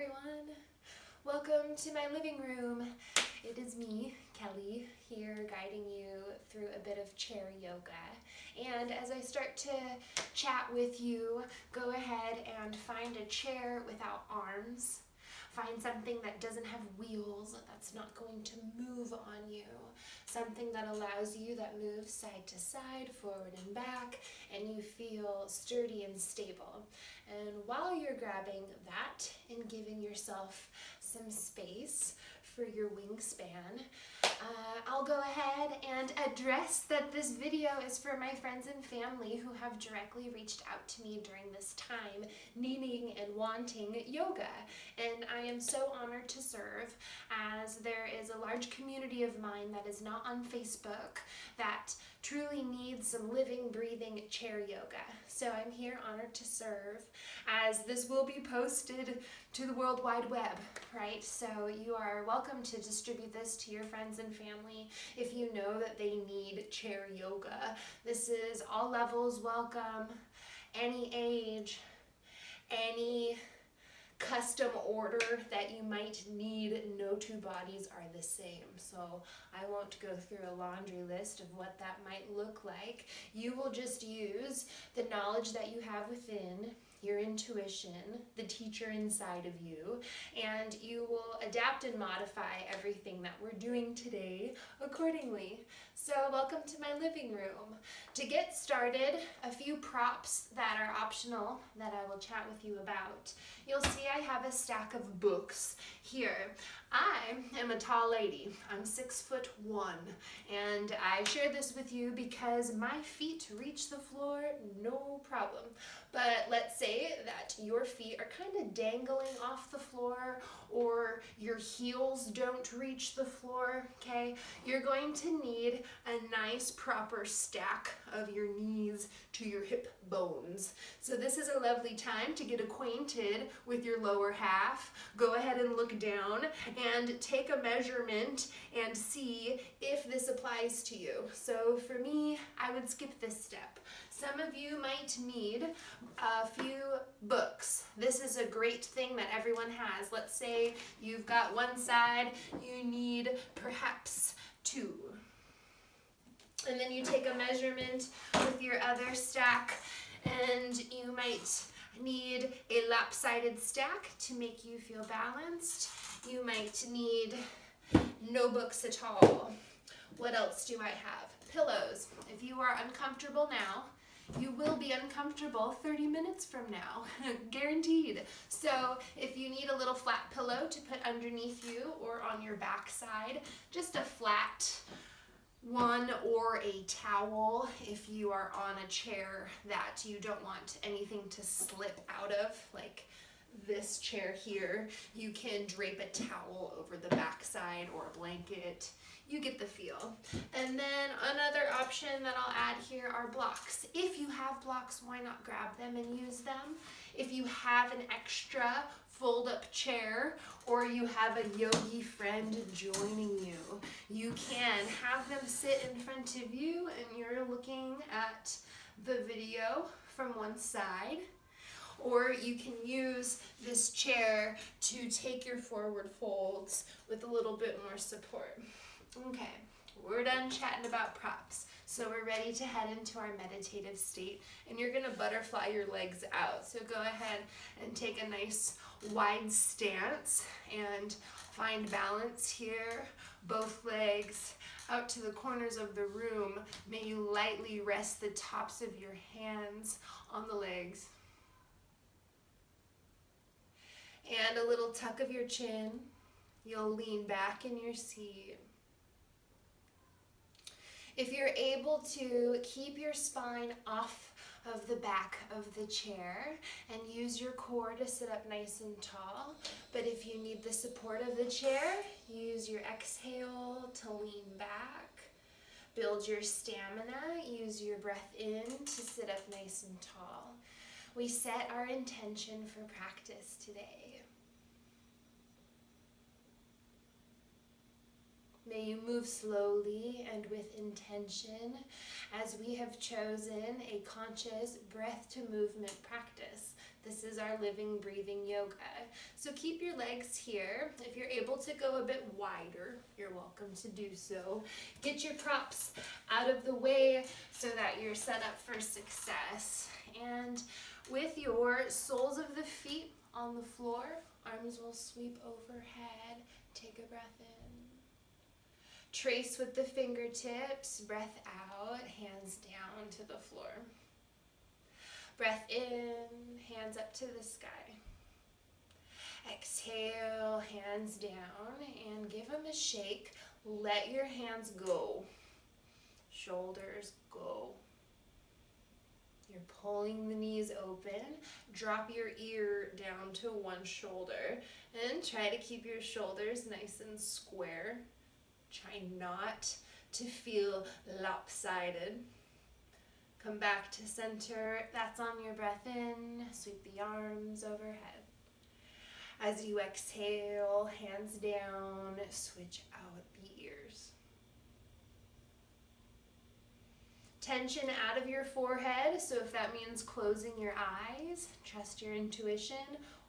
everyone. Welcome to my living room. It is me, Kelly, here guiding you through a bit of chair yoga. And as I start to chat with you, go ahead and find a chair without arms. Find something that doesn't have wheels, that's not going to move on you. Something that allows you, that moves side to side, forward and back, and you feel sturdy and stable. And while you're grabbing that and giving yourself some space for your wingspan, I'll go ahead and address that this video is for my friends and family who have directly reached out to me during this time, needing and wanting yoga. And I am so honored to serve, as there is a large community of mine that is not on Facebook that truly needs some living, breathing chair yoga. So I'm here honored to serve, as this will be posted to the World Wide Web, right? So you are welcome to distribute this to your friends and family if you know that they need chair yoga. This is all levels welcome, any age, any custom order that you might need. No two bodies are the same, so I won't go through a laundry list of what that might look like. You will just use the knowledge that you have within, your intuition, the teacher inside of you, and you will adapt and modify everything that we're doing today accordingly. So welcome to my living room. To get started, a few props that are optional that I will chat with you about. You'll see I have a stack of books here. I am a tall lady. I'm 6'1", and I share this with you because my feet reach the floor no problem. But let's say that your feet are kind of dangling off the floor, or your heels don't reach the floor, okay? You're going to need a nice proper stack of your knees to your hip bones. So this is a lovely time to get acquainted with your lower half. Go ahead and look down and take a measurement and see if this applies to you. So for me, I would skip this step. Some of you might need a few books. This is a great thing that everyone has. Let's say you've got one side, you need perhaps two. And then you take a measurement with your other stack, and you might need a lopsided stack to make you feel balanced. You might need no books at all. What else do I have? Pillows. If you are uncomfortable now, you will be uncomfortable 30 minutes from now, guaranteed. So if you need a little flat pillow to put underneath you or on your backside, just a flat one, or a towel if you are on a chair that you don't want anything to slip out of, like this chair here. You can drape a towel over the backside or a blanket. You get the feel. And then another option that I'll add here are blocks. If you have blocks, why not grab them and use them? If you have an extra fold-up chair, or you have a yogi friend joining you, you can have them sit in front of you and you're looking at the video from one side. Or you can use this chair to take your forward folds with a little bit more support. Okay, we're done chatting about props. So we're ready to head into our meditative state, and you're gonna butterfly your legs out. So go ahead and take a nice wide stance and find balance here. Both legs out to the corners of the room. May you lightly rest the tops of your hands on the legs. And a little tuck of your chin. You'll lean back in your seat. If you're able to keep your spine off of the back of the chair and use your core to sit up nice and tall, but if you need the support of the chair, use your exhale to lean back. Build your stamina, use your breath in to sit up nice and tall. We set our intention for practice today. May you move slowly and with intention, as we have chosen a conscious breath to movement practice This is our living, breathing yoga. So keep your legs here. If you're able to go a bit wider, you're welcome to do so. Get your props out of the way so that you're set up for success. And with your soles of the feet on the floor, arms will sweep overhead. Take a breath in. Trace with the fingertips, breath out, hands down to the floor. Breath in, hands up to the sky. Exhale, hands down, and give them a shake. Let your hands go. Shoulders go. You're pulling the knees open. Drop your ear down to one shoulder and try to keep your shoulders nice and square. Try not to feel lopsided. Come back to center. That's on your breath in. Sweep the arms overhead. As you exhale, hands down, switch out the ears. Tension out of your forehead, so if that means closing your eyes, trust your intuition,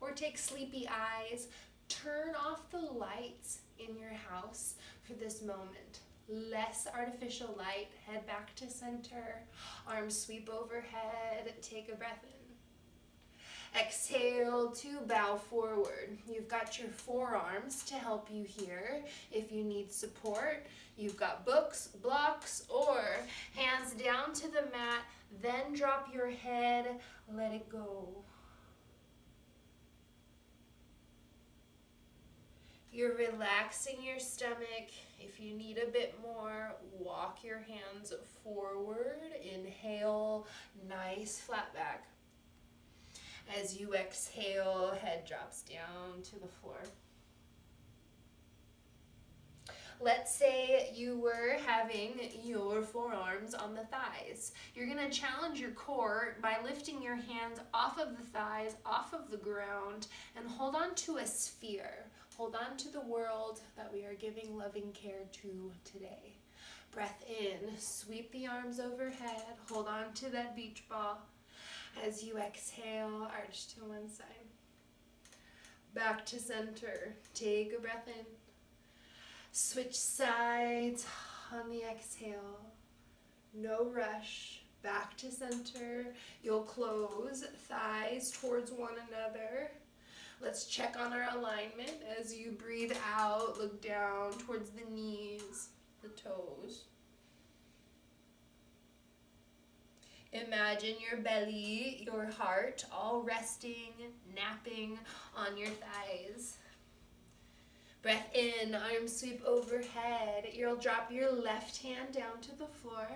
or take sleepy eyes, turn off the lights in your house for this moment. Less artificial light, head back to center, arms sweep overhead, take a breath in. Exhale to bow forward. You've got your forearms to help you here. If you need support, you've got books, blocks, or hands down to the mat, then drop your head, let it go. You're relaxing your stomach. If you need a bit more, walk your hands forward. Inhale, nice flat back. As you exhale, head drops down to the floor. Let's say you were having your forearms on the thighs. You're going to challenge your core by lifting your hands off of the thighs, off of the ground, and hold on to a sphere. Hold on to the world that we are giving loving care to today. Breath in, sweep the arms overhead, hold on to that beach ball. As you exhale, arch to one side. Back to center, take a breath in. Switch sides on the exhale. No rush. Back to center. You'll close thighs towards one another. Let's check on our alignment. As you breathe out, look down towards the knees, the toes. Imagine your belly, your heart, all resting, napping on your thighs. Breath in, arms sweep overhead. You'll drop your left hand down to the floor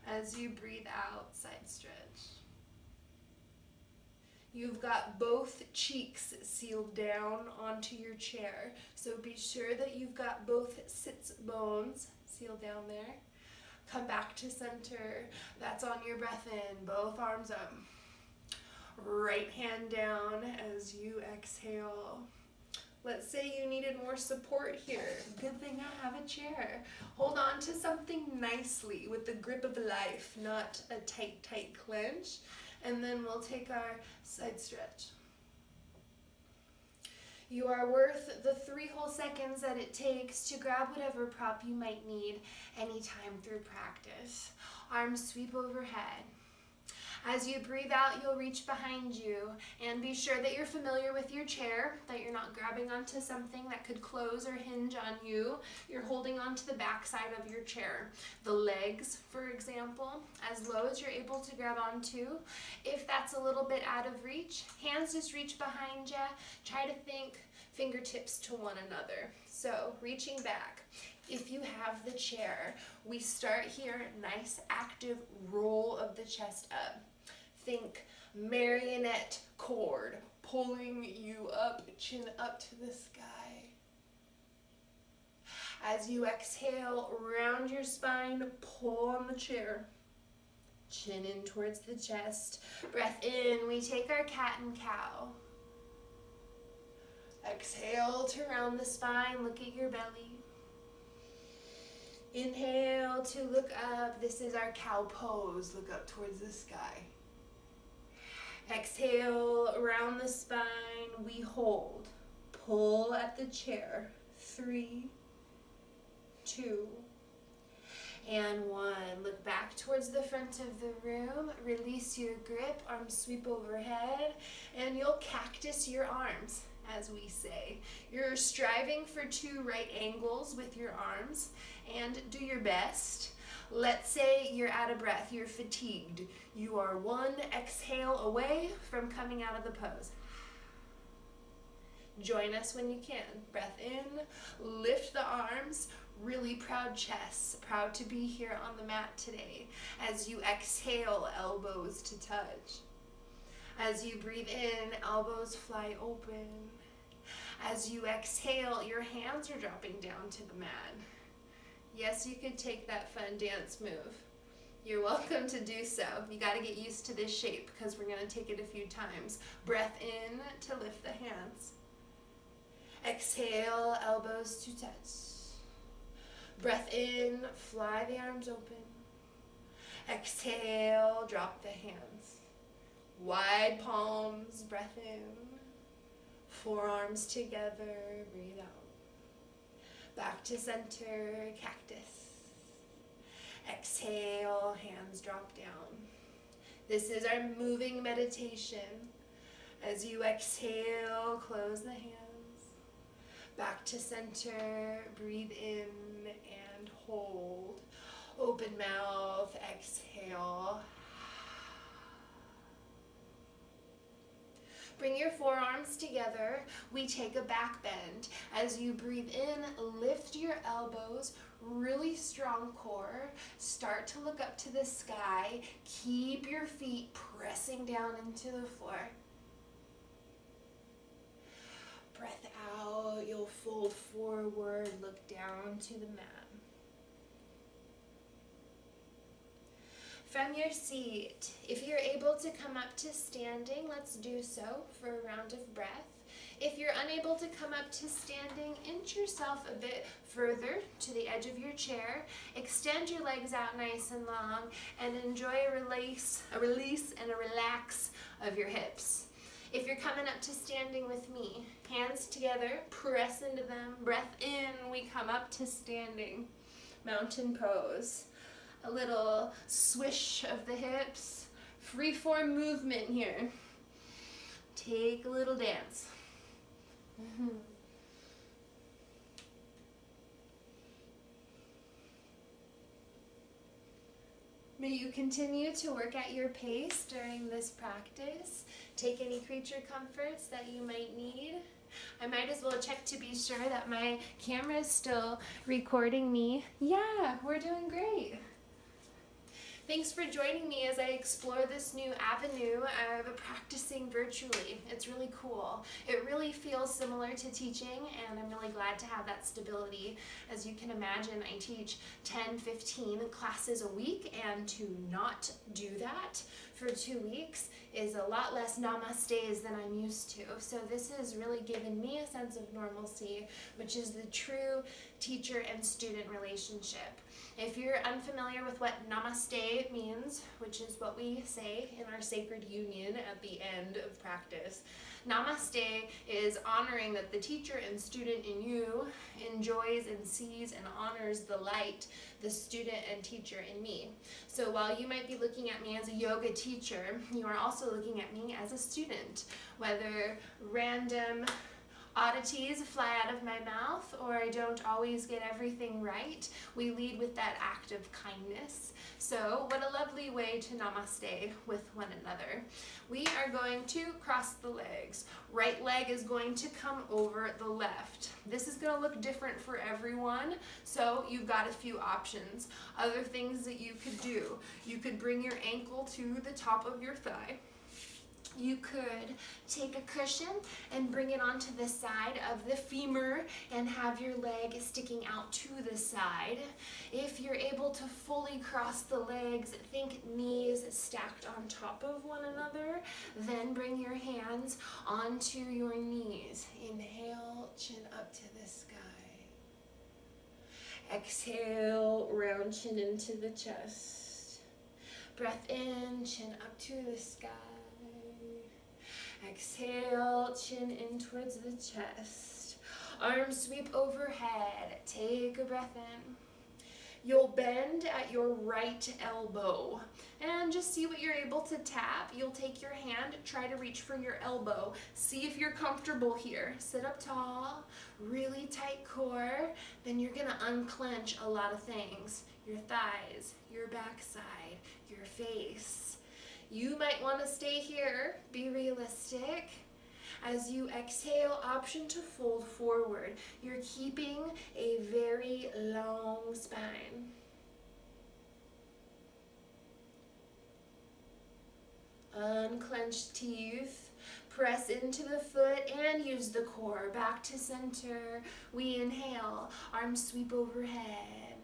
as you breathe out, side stretch. You've got both cheeks sealed down onto your chair, so be sure that you've got both sits bones sealed down there. Come back to center. That's on your breath in, both arms up. Right hand down as you exhale. Let's say you needed more support here. Good thing I have a chair. Hold on to something nicely with the grip of life, not a tight, tight clench. And then we'll take our side stretch. You are worth the 3 whole seconds that it takes to grab whatever prop you might need anytime through practice. Arms sweep overhead. As you breathe out, you'll reach behind you, and be sure that you're familiar with your chair, that you're not grabbing onto something that could close or hinge on you. You're holding onto the back side of your chair. The legs, for example, as low as you're able to grab onto. If that's a little bit out of reach, hands just reach behind you. Try to think fingertips to one another. So reaching back. If you have the chair, we start here, nice active roll of the chest up. Think marionette cord pulling you up, chin up to the sky. As you exhale, round your spine, pull on the chair. Chin in towards the chest. Breath in, we take our cat and cow. Exhale to round the spine, look at your belly. Inhale to look up. This is our cow pose. Look up towards the sky. Exhale, around the spine, we hold. Pull at the chair. 3, 2, and 1. Look back towards the front of the room. Release your grip, arms sweep overhead, and you'll cactus your arms, as we say. You're striving for 2 right angles with your arms, and do your best. Let's say you're out of breath, you're fatigued. You are 1 exhale away from coming out of the pose. Join us when you can. Breath in, lift the arms, really proud chest. Proud to be here on the mat today. As you exhale, elbows to touch. As you breathe in, elbows fly open. As you exhale, your hands are dropping down to the mat. Yes, you could take that fun dance move. You're welcome to do so. You got to get used to this shape because we're going to take it a few times. Breath in to lift the hands. Exhale, elbows to touch. Breath in, fly the arms open. Exhale, drop the hands. Wide palms, breath in. Forearms together, breathe out. Back to center, cactus. Exhale, hands drop down. This is our moving meditation. As you exhale, close the hands. Back to center, breathe in and hold. Open mouth, exhale. Bring your forearms together. We take a back bend. As you breathe in, lift your elbows, really strong core. Start to look up to the sky. Keep your feet pressing down into the floor. Breath out, you'll fold forward, look down to the mat. From your seat, if you're able to come up to standing, let's do so for a round of breath. If you're unable to come up to standing, inch yourself a bit further to the edge of your chair. Extend your legs out nice and long and enjoy a release and a relax of your hips. If you're coming up to standing with me, hands together, press into them. Breath in, we come up to standing. Mountain pose. A little swish of the hips. Free-form movement here. Take a little dance. May you continue to work at your pace during this practice. Take any creature comforts that you might need. I might as well check to be sure that my camera is still recording me. Yeah, we're doing great. Thanks for joining me as I explore this new avenue of practicing virtually. It's really cool. It really feels similar to teaching, and I'm really glad to have that stability. As you can imagine, I teach 10, 15 classes a week, and to not do that for 2 weeks is a lot less namaste than I'm used to. So this has really given me a sense of normalcy, which is the true teacher and student relationship. If you're unfamiliar with what namaste means, which is what we say in our sacred union at the end of practice, namaste is honoring that the teacher and student in you enjoys and sees and honors the light, the student and teacher in me. So while you might be looking at me as a yoga teacher, you are also looking at me as a student, whether random oddities fly out of my mouth or I don't always get everything right. We lead with that act of kindness. So what a lovely way to namaste with one another. We are going to cross the legs. Right leg is going to come over the left. This is going to look different for everyone, so you've got a few options. Other things that you could do. You could bring your ankle to the top of your thigh. You could take a cushion and bring it onto the side of the femur and have your leg sticking out to the side. If you're able to fully cross the legs, think knees stacked on top of one another. Then bring your hands onto your knees. Inhale, chin up to the sky. Exhale, round chin into the chest. Breath in, chin up to the sky. Exhale, chin in towards the chest. Arms sweep overhead. Take a breath in. You'll bend at your right elbow and just see what you're able to tap. You'll take your hand, try to reach for your elbow. See if you're comfortable here. Sit up tall, really tight core. Then you're gonna unclench a lot of things. Your thighs, your backside, your face. You might wanna stay here, be realistic. As you exhale, option to fold forward. You're keeping a very long spine. Unclench teeth. Press into the foot and use the core. Back to center. We inhale. Arms sweep overhead.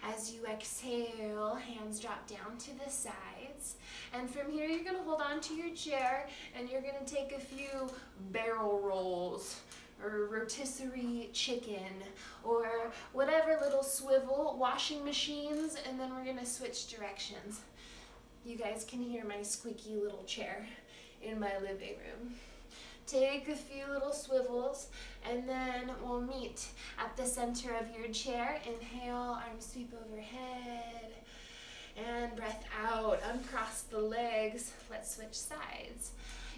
As you exhale, hands drop down to the sides. And from here, you're gonna hold on to your chair and you're gonna take a few barrel rolls or rotisserie chicken or whatever little swivel, washing machines, and then we're gonna switch directions. You guys can hear my squeaky little chair in my living room. Take a few little swivels and then we'll meet at the center of your chair. Inhale, arms sweep overhead. And breath out, uncross the legs. Let's switch sides.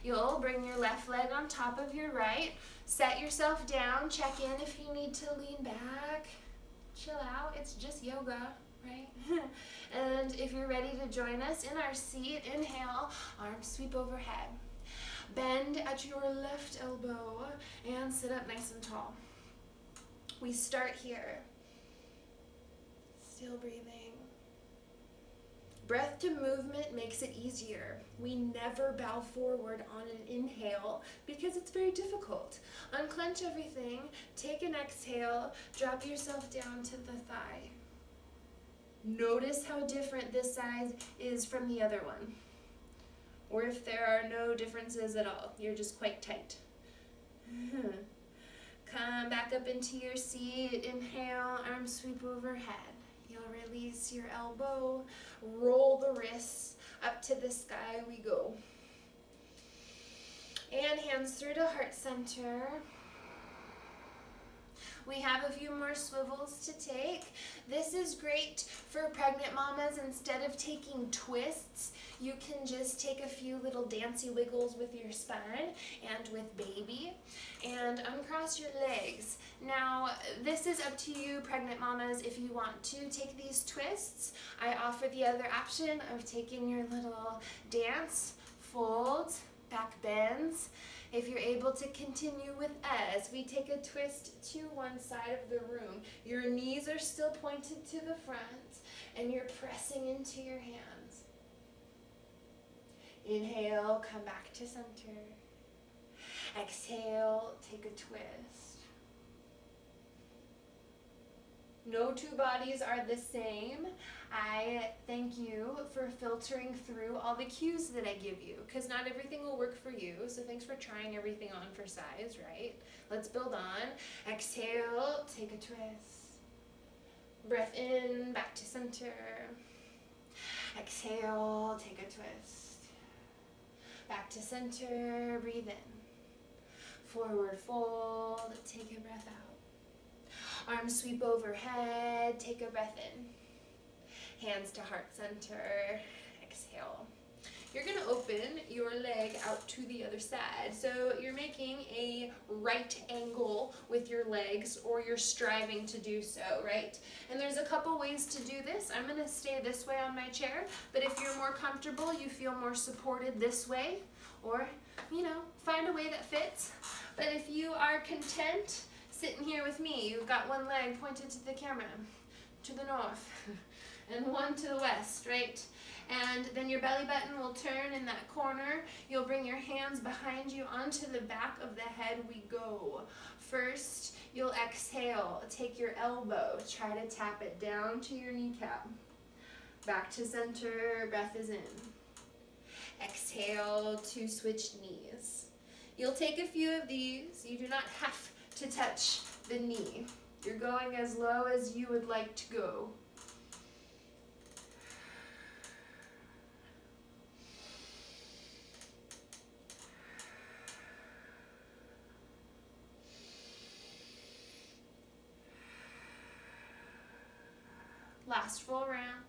You'll bring your left leg on top of your right. Set yourself down, check in if you need to lean back. Chill out, it's just yoga, right? And if you're ready to join us in our seat, inhale, arms sweep overhead. Bend at your left elbow and sit up nice and tall. We start here. Still breathing. Breath to movement makes it easier. We never bow forward on an inhale because it's very difficult. Unclench everything, take an exhale, drop yourself down to the thigh. Notice how different this side is from the other one. Or if there are no differences at all, you're just quite tight. Come back up into your seat. Inhale, arms sweep overhead. You'll release your elbow, roll the wrists up to the sky we go. And hands through to heart center. We have a few more swivels to take. This is great for pregnant mamas. Instead of taking twists, you can just take a few little dancey wiggles with your spine and with baby and uncross your legs. Now, this is up to you, pregnant mamas, if you want to take these twists. I offer the other option of taking your little dance, folds, back bends. If you're able to continue with us, we take a twist to one side of the room. Your knees are still pointed to the front and you're pressing into your hands. Inhale, come back to center. Exhale, take a twist. No two bodies are the same. I thank you for filtering through all the cues that I give you, because not everything will work for you, so thanks for trying everything on for size, right? Let's build on. Exhale, take a twist. Breath in, back to center. Exhale, take a twist. Back to center, breathe in. Forward fold, take a breath out. Arms sweep overhead, take a breath in. Hands to heart center, exhale. You're gonna open your leg out to the other side. So you're making a right angle with your legs, or you're striving to do so, right? And there's a couple ways to do this. I'm gonna stay this way on my chair, but if you're more comfortable, you feel more supported this way, or, find a way that fits. But if you are content sitting here with me, you've got one leg pointed to the camera, to the north, and one to the west, right? And then your belly button will turn in that corner. You'll bring your hands behind you onto the back of the head. We go. First, you'll exhale. Take your elbow. Try to tap it down to your kneecap. Back to center. Breath is in. Exhale to switch knees. You'll take a few of these. You do not have to touch the knee. You're going as low as you would like to go. Last full round.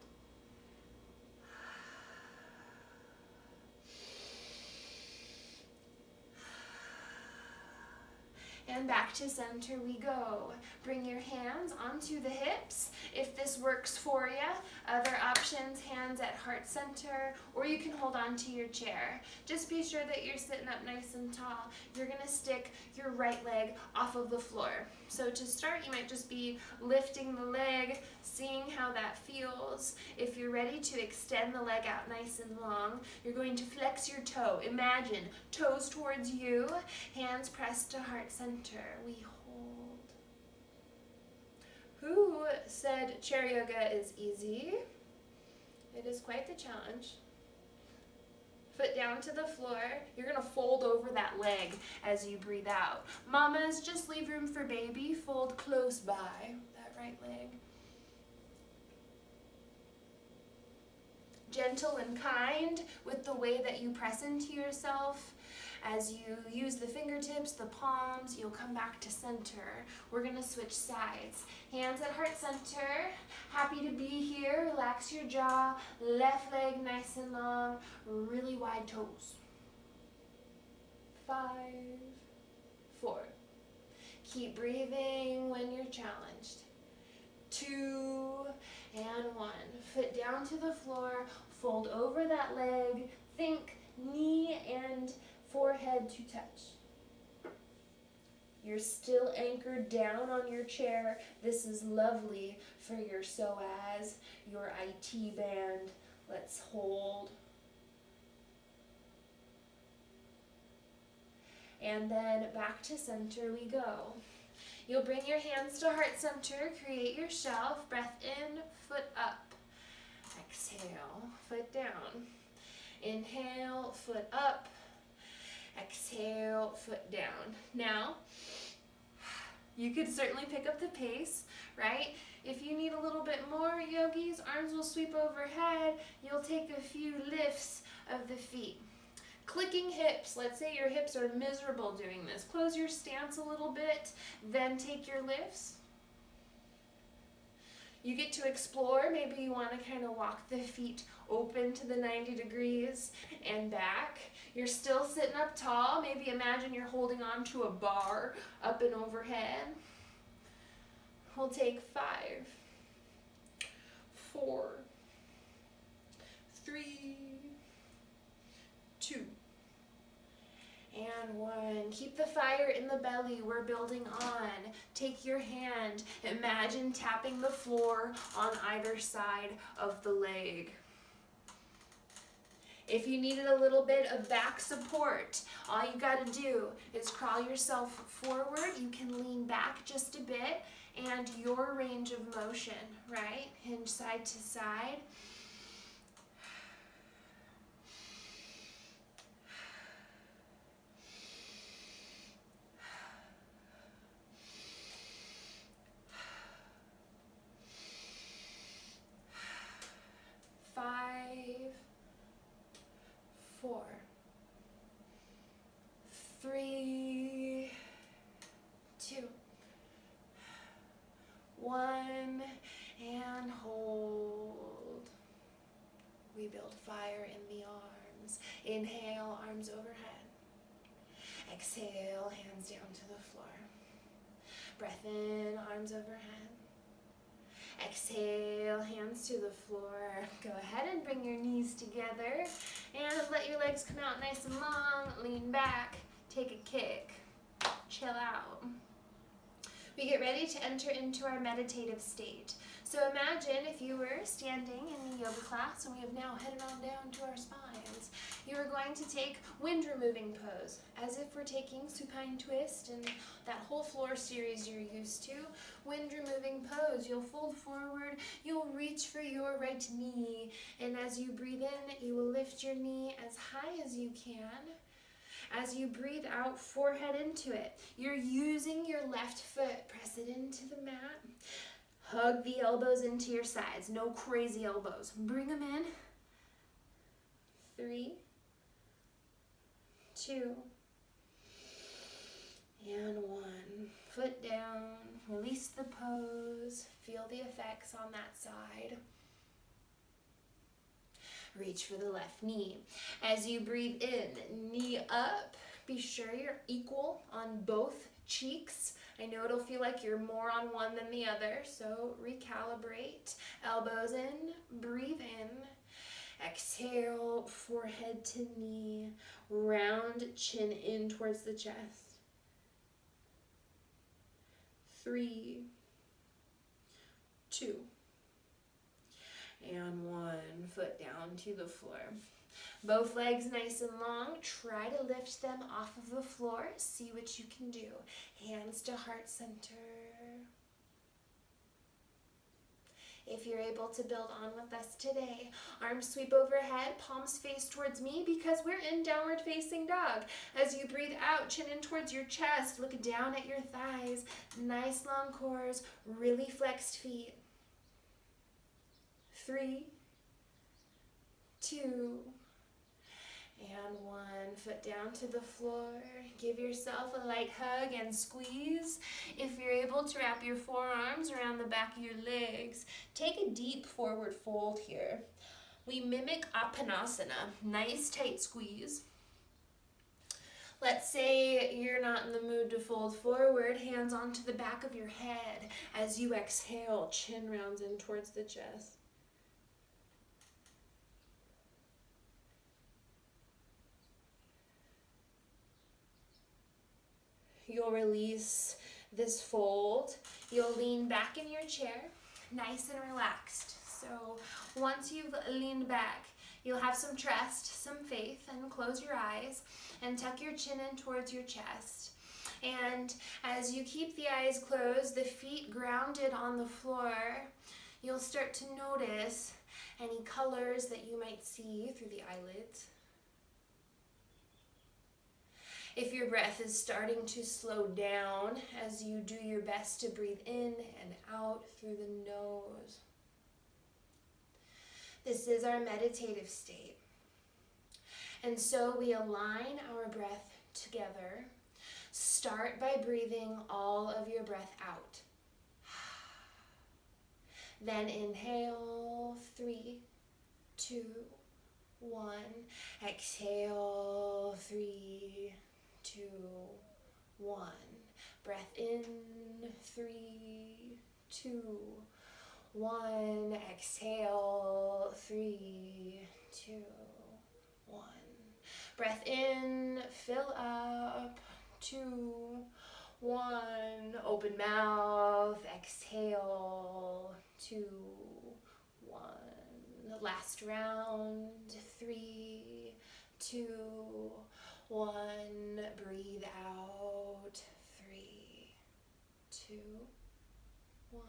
And back to center we go. Bring your hands onto the hips if this works for you. Other options, hands at heart center, or you can hold on to your chair. Just be sure that you're sitting up nice and tall. You're gonna stick your right leg off of the floor. So to start, you might just be lifting the leg, seeing how that feels. If you're ready to extend the leg out nice and long, you're going to flex your toe. Imagine toes towards you, hands pressed to heart center. We hold. Who said chair yoga is easy? It is quite the challenge. Foot down to the floor. You're gonna fold over that leg as you breathe out. Mamas, just leave room for baby. Fold close by that right leg. Gentle and kind with the way that you press into yourself. As you use the fingertips, the palms, you'll come back to center. We're gonna switch sides. Hands at heart center. Happy to be here. Relax your jaw. Left leg nice and long. Really wide toes. 5, 4. Keep breathing when you're challenged. 2 and 1. Foot down to the floor. Fold over that leg. Think knee and forehead to touch. You're still anchored down on your chair. This is lovely for your psoas, your IT band. Let's hold. And then back to center we go. You'll bring your hands to heart center, create your shelf, breath in, foot up. Exhale, foot down. Inhale, foot up. Exhale, foot down. Now, you could certainly pick up the pace, right? If you need a little bit more, yogis, arms will sweep overhead. You'll take a few lifts of the feet. Clicking hips. Let's say your hips are miserable doing this. Close your stance a little bit, then take your lifts. You get to explore. Maybe you want to kind of walk the feet open to the 90 degrees and back. You're still sitting up tall. Maybe imagine you're holding on to a bar up and overhead. We'll take 5, 4, 3, 2, and 1. Keep the fire in the belly. We're building on. Take your hand. Imagine tapping the floor on either side of the leg. If you needed a little bit of back support, all you got to do is crawl yourself forward. You can lean back just a bit, and your range of motion, right? Hinge side to side. Five, 4, 3, 2, 1, and hold. We build fire in the arms. Inhale, arms overhead. Exhale, hands down to the floor. Breath in, arms overhead. Exhale, hands to the floor. Go ahead and bring your knees together and let your legs come out nice and long. Lean back, take a kick, chill out. We get ready to enter into our meditative state. So imagine if you were standing in the yoga class, and we have now headed on down to our spines. You are going to take wind removing pose, as if we're taking supine twist and that whole floor series you're used to. Wind removing pose. You'll fold forward, you'll reach for your right knee, and as you breathe in, you will lift your knee as high as you can. As you breathe out, forehead into it. You're using your left foot. Press it into the mat. Hug the elbows into your sides. No crazy elbows. Bring them in. 3, 2, and 1. Foot down. Release the pose. Feel the effects on that side. reach for the left knee. As you breathe in, knee up. Be sure you're equal on both cheeks. I know it'll feel like you're more on one than the other, so recalibrate. Elbows in, breathe in. Exhale, forehead to knee, round chin in towards the chest. 3, 2, and 1. Foot down to the floor. Both legs nice and long. Try to lift them off of the floor. See what you can do. Hands to heart center. If you're able to build on with us today, arms sweep overhead, palms face towards me because we're in downward facing dog. As you breathe out, chin in towards your chest, look down at your thighs. Nice long cores, really flexed feet. 3, 2, and 1. Foot down to the floor. Give yourself a light hug and squeeze. If you're able to wrap your forearms around the back of your legs, take a deep forward fold here. We mimic Apanasana. Nice tight squeeze. Let's say you're not in the mood to fold forward. Hands onto the back of your head. As you exhale, chin rounds in towards the chest. You'll release this fold. You'll lean back in your chair, nice and relaxed. So once you've leaned back, you'll have some trust, some faith, and close your eyes and tuck your chin in towards your chest. And as you keep the eyes closed, the feet grounded on the floor, you'll start to notice any colors that you might see through the eyelids. If your breath is starting to slow down as you do your best to breathe in and out through the nose. This is our meditative state. And so we align our breath together. Start by breathing all of your breath out. Then inhale, 3, 2, 1. Exhale, 3, 2, 1. Breath in, 3, 2, 1. Exhale, 3, 2, 1. Breath in, fill up, 2, 1. Open mouth, exhale, 2, 1. Last round, 3, 2, 1. Breathe out, 3, 2, 1.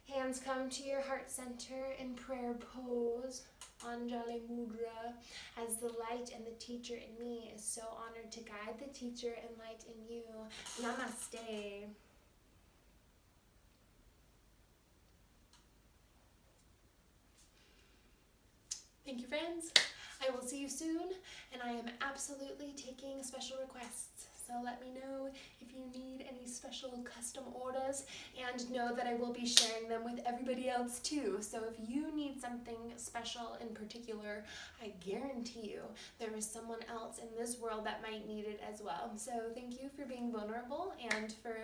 Hands come to your heart center in prayer pose, Anjali Mudra, as the light and the teacher in me is so honored to guide the teacher and light in you. Namaste. Thank you, friends. I will see you soon, and I am absolutely taking special requests. So let me know if you need any special custom orders, and know that I will be sharing them with everybody else too. So if you need something special in particular, I guarantee you there is someone else in this world that might need it as well. So thank you for being vulnerable and for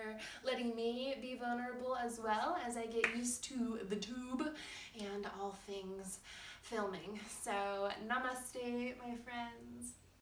letting me be vulnerable as well as I get used to the tube and all things filming. So namaste, my friends.